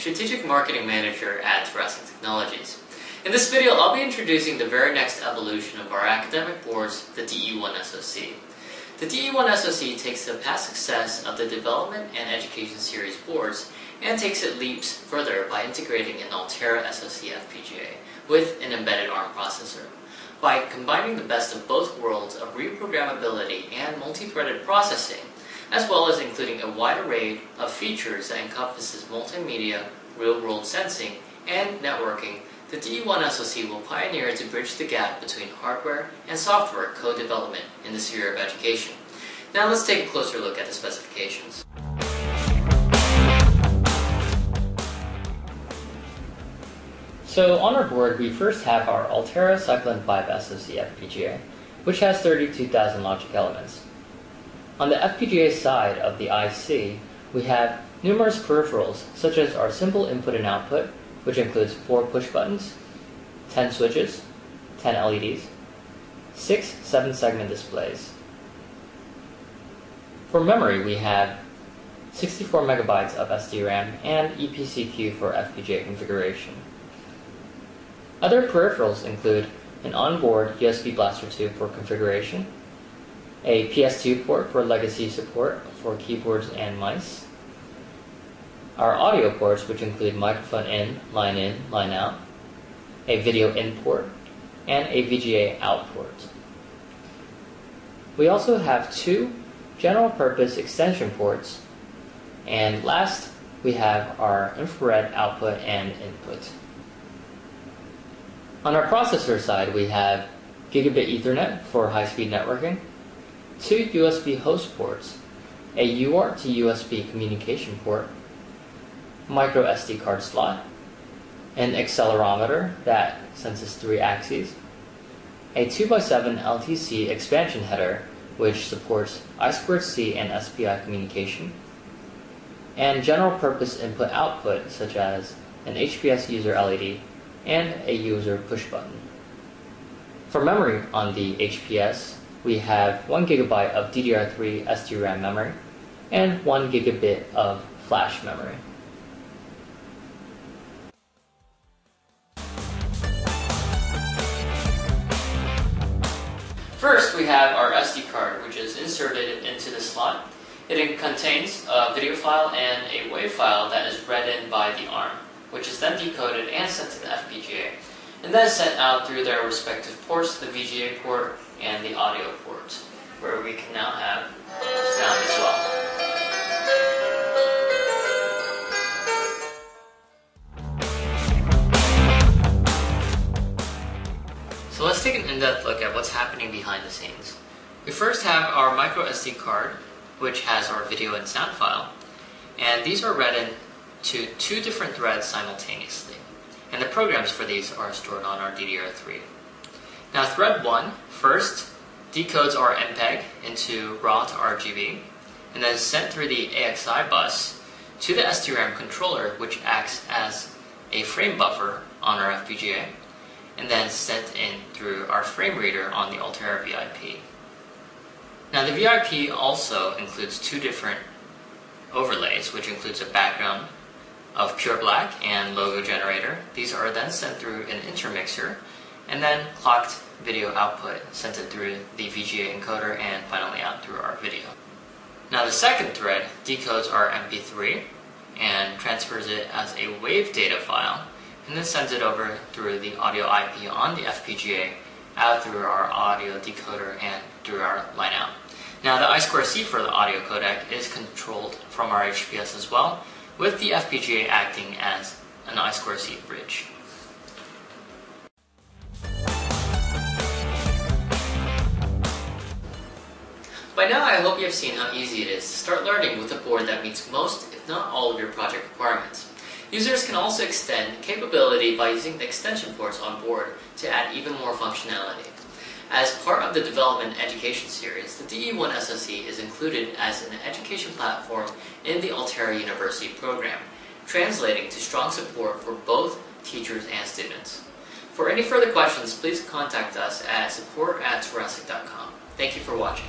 Strategic Marketing Manager at Thoracic Technologies. In this video, I'll be introducing the very next evolution of our academic boards, the DE1 SoC. The DE1 SoC takes the past success of the Development and Education Series boards and takes it leaps further by integrating an Altera SoC FPGA with an embedded ARM processor. By combining the best of both worlds of reprogrammability and multi-threaded processing, as well as including a wide array of features that encompasses multimedia, real-world sensing, and networking, the DE1 SoC will pioneer to bridge the gap between hardware and software co-development in the sphere of education. Now let's take a closer look at the specifications. So on our board, we first have our Altera Cyclone 5 SoC FPGA, which has 32,000 logic elements. On the FPGA side of the IC, we have numerous peripherals, such as our simple input and output, which includes 4 push buttons, 10 switches, 10 LEDs, 6 7-segment displays. For memory, we have 64 megabytes of SDRAM and EPCQ for FPGA configuration. Other peripherals include an onboard USB blaster tube for configuration, a PS2 port for legacy support for keyboards and mice, our audio ports, which include microphone in, line out, a video in port, and a VGA out port. We also have 2 general purpose extension ports, and last we have our infrared output and input. On our processor side, we have gigabit Ethernet for high-speed networking, 2 USB host ports, a UART to USB communication port, micro SD card slot, an accelerometer that senses 3 axes, a 2x7 LTC expansion header which supports I2C and SPI communication, and general purpose input-output such as an HPS user LED and a user push button. For memory on the HPS, we have 1 GB of DDR3 SDRAM memory and 1 GB of flash memory. First, we have our SD card, which is inserted into the slot. It contains a video file and a WAV file that is read in by the ARM, which is then decoded and sent to the FPGA, and then sent out through their respective ports, the VGA port and the audio port, where we can now have sound as well. So let's take an in-depth look at what's happening behind the scenes. We first have our micro SD card, which has our video and sound file, and these are read in to 2 different threads simultaneously, and the programs for these are stored on our DDR3. Now thread 1 first decodes our MPEG into RAW to RGB, and then is sent through the AXI bus to the SDRAM controller, which acts as a frame buffer on our FPGA, and then sent in through our frame reader on the Altera VIP. Now the VIP also includes 2 different overlays, which includes a background of pure black and logo generator. These are then sent through an intermixer, and then clocked video output sent it through the VGA encoder and finally out through our video. Now the second thread decodes our MP3 and transfers it as a WAV data file, and then sends it over through the audio IP on the FPGA out through our audio decoder and through our line out. Now the I2C for the audio codec is controlled from our HPS as well, with the FPGA acting as an I2C bridge. By now I hope you have seen how easy it is to start learning with a board that meets most, if not all, of your project requirements. Users can also extend capability by using the extension ports on board to add even more functionality. As part of the Development Education Series, the DE1 SoC is included as an education platform in the Altera University program, translating to strong support for both teachers and students. For any further questions, please contact us at support@thoracic.com. Thank you for watching.